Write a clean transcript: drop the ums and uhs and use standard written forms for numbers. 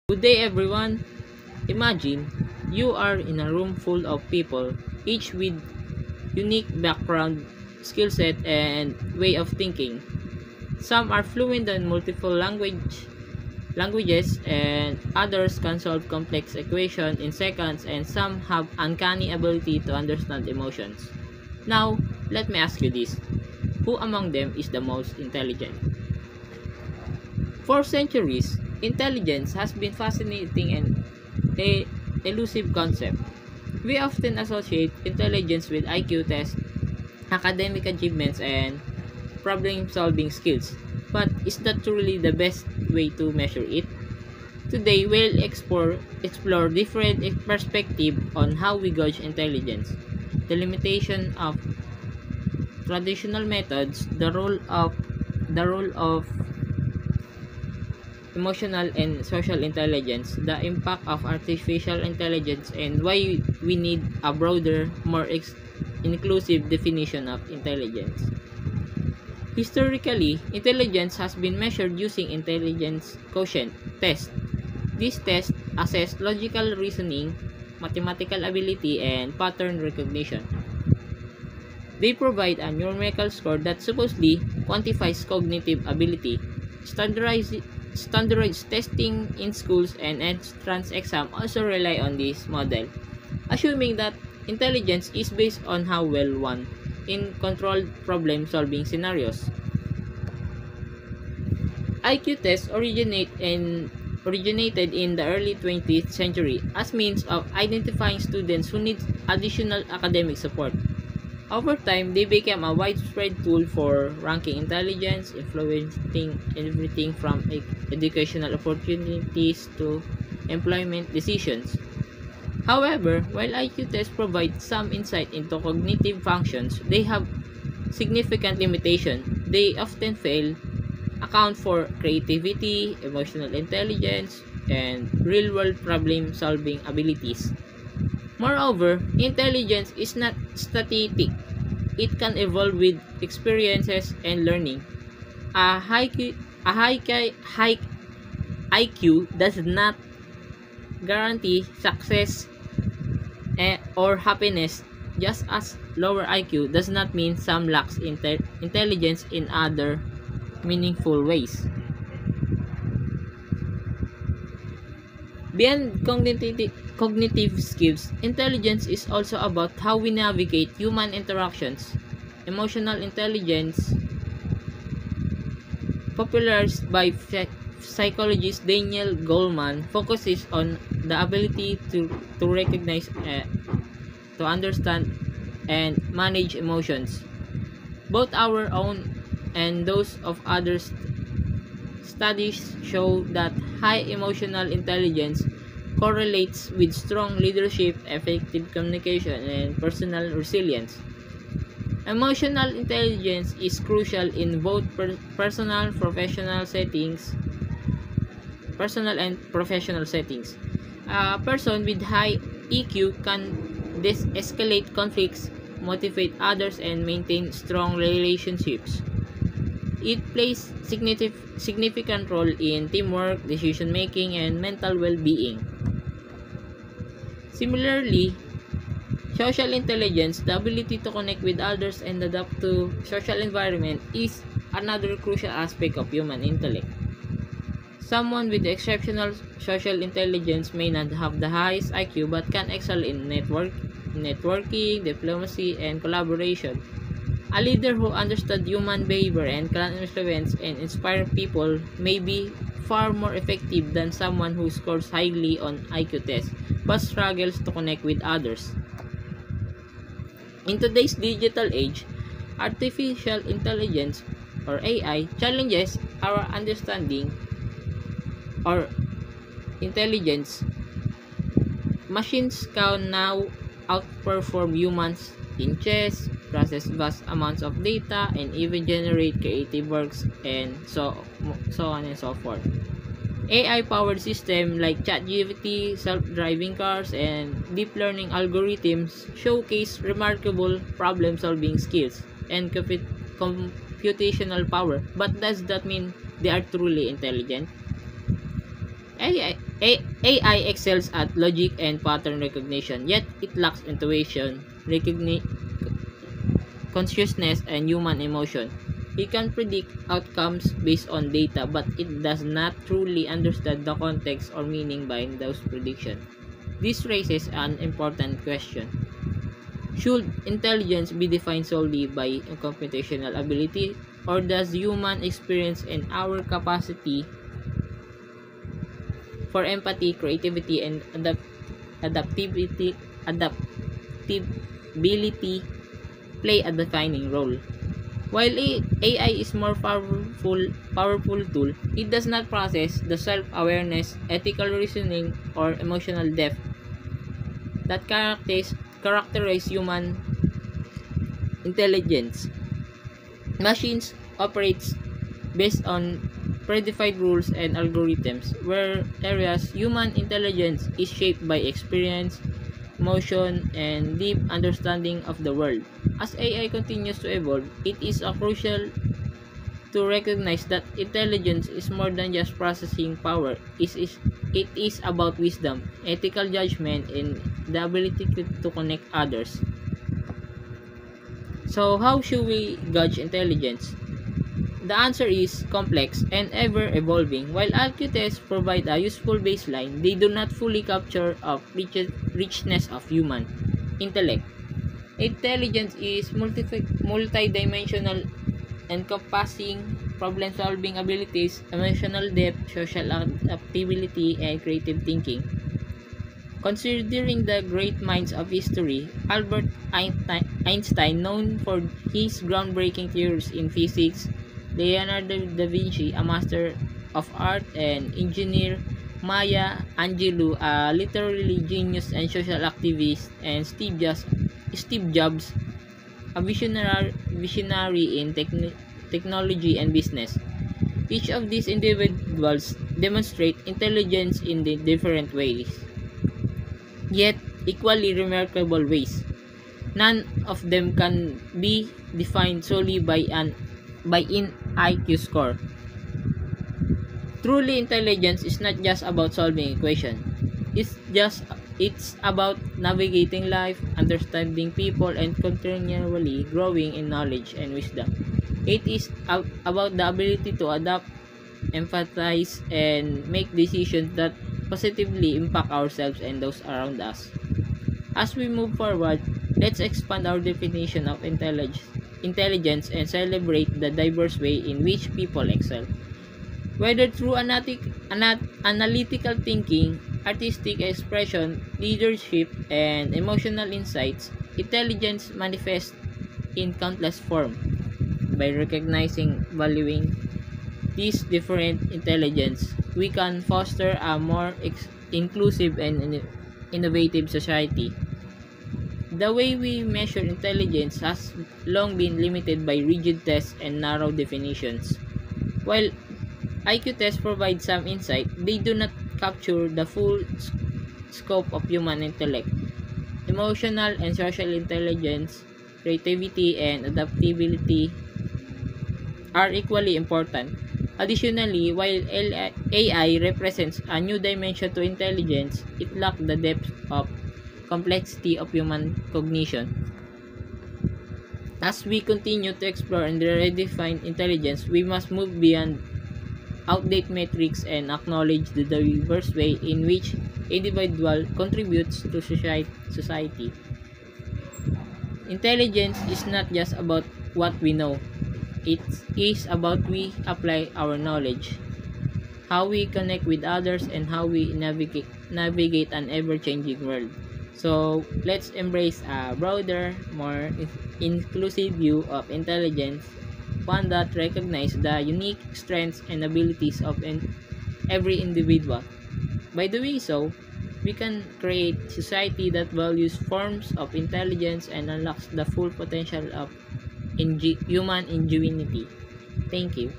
Good day, everyone. Imagine you are in a room full of people, each with unique background, skill set, and way of thinking. Some are fluent in multiple languages, and others can solve complex equations in seconds, and some have uncanny ability to understand emotions. Now, let me ask you this: who among them is the most intelligent? For centuries, intelligence has been fascinating and a elusive concept. We often associate intelligence with IQ tests, academic achievements, and problem solving skills. But is that truly the best way to measure it? Today, we'll explore different perspectives on how we gauge intelligence, the limitation of traditional methods, the role of emotional and social intelligence, the impact of artificial intelligence, and why we need a broader, more inclusive definition of intelligence. Historically, intelligence has been measured using intelligence quotient tests. These tests assess logical reasoning, mathematical ability, and pattern recognition. They provide a numerical score that supposedly quantifies cognitive ability. Standardized, standardized testing in schools and entrance exam also rely on this model, assuming that intelligence is based on how well one in controlled problem-solving scenarios. IQ tests originated in the early 20th century as means of identifying students who need additional academic support. Over time, they became a widespread tool for ranking intelligence, influencing everything from educational opportunities to employment decisions. However, while IQ tests provide some insight into cognitive functions, they have significant limitations. They often fail account for creativity, emotional intelligence, and real-world problem-solving abilities. Moreover, intelligence is not static. It can evolve with experiences and learning. A high, high IQ does not guarantee success or happiness, just as lower IQ does not mean some lacks intelligence in other meaningful ways. Beyond cognitive skills, intelligence is also about how we navigate human interactions. Emotional intelligence, popularized by psychologist Daniel Goleman, focuses on the ability to recognize, to understand, and manage emotions, both our own and those of others. Studies show that high emotional intelligence correlates with strong leadership, effective communication, and personal resilience. Emotional intelligence is crucial in both personal and professional settings. A person with high EQ can de-escalate conflicts, motivate others, and maintain strong relationships. It plays significant role in teamwork, decision making, and mental well-being. Similarly, social intelligence, the ability to connect with others and adapt to social environment, is another crucial aspect of human intellect. Someone with exceptional social intelligence may not have the highest IQ but can excel in networking, diplomacy, and collaboration. A leader who understands human behavior and can influence and inspire people may be far more effective than someone who scores highly on IQ tests but struggles to connect with others. In today's digital age, artificial intelligence or AI challenges our understanding or intelligence. Machines can now outperform humans in chess, process vast amounts of data, and even generate creative works, and so on and so forth. AI-powered systems like ChatGPT, self-driving cars, and deep learning algorithms showcase remarkable problem-solving skills and computational power. But does that mean they are truly intelligent? AI, AI excels at logic and pattern recognition, yet it lacks intuition, consciousness, and human emotion. It can predict outcomes based on data, but it does not truly understand the context or meaning behind those predictions. This raises an important question. Should intelligence be defined solely by computational ability, or does human experience and our capacity for empathy, creativity, and adaptability play a defining role? While AI is more powerful tool, it does not possess the self-awareness, ethical reasoning, or emotional depth that characterize human intelligence. Machines operates based on predefined rules and algorithms, whereas human intelligence is shaped by experience, emotion, and deep understanding of the world. As AI continues to evolve, it is crucial to recognize that intelligence is more than just processing power. It is about wisdom, ethical judgment, and the ability to connect others. So, how should we gauge intelligence? The answer is complex and ever evolving. While IQ tests provide a useful baseline, they do not fully capture the richness of human intellect. Intelligence is multidimensional, encompassing problem-solving abilities, emotional depth, social adaptability, and creative thinking. Considering the great minds of history, Albert Einstein, known for his groundbreaking theories in physics, Leonardo da Vinci, a master of art and engineer, Maya Angelou, a literary genius and social activist, and Steve Jobs, a visionary in technology and business. Each of these individuals demonstrate intelligence in the different ways, yet equally remarkable ways. None of them can be defined solely by an IQ score. Truly, intelligence is not just about solving equations. It's about navigating life, understanding people, and continually growing in knowledge and wisdom. It is about the ability to adapt, empathize, and make decisions that positively impact ourselves and those around us. As we move forward, let's expand our definition of intelligence and celebrate the diverse way in which people excel. Whether through analytical thinking, artistic expression, leadership, and emotional insights, intelligence manifests in countless forms. By recognizing, valuing these different intelligence, we can foster a more inclusive and innovative society. The way we measure intelligence has long been limited by rigid tests and narrow definitions. While IQ tests provide some insight, they do not capture the full scope of human intellect. Emotional and social intelligence, creativity, and adaptability are equally important. Additionally, while AI represents a new dimension to intelligence, it lacks the depth of complexity of human cognition. As we continue to explore and redefine intelligence, we must move beyond outdated metrics and acknowledge the diverse way in which individual contributes to society. Intelligence is not just about what we know. It is about we apply our knowledge, how we connect with others, and how we navigate an ever-changing world. So let's embrace a broader, more inclusive view of intelligence, one that recognizes the unique strengths and abilities of every individual. By doing so, we can create society that values forms of intelligence and unlocks the full potential of human ingenuity. Thank you.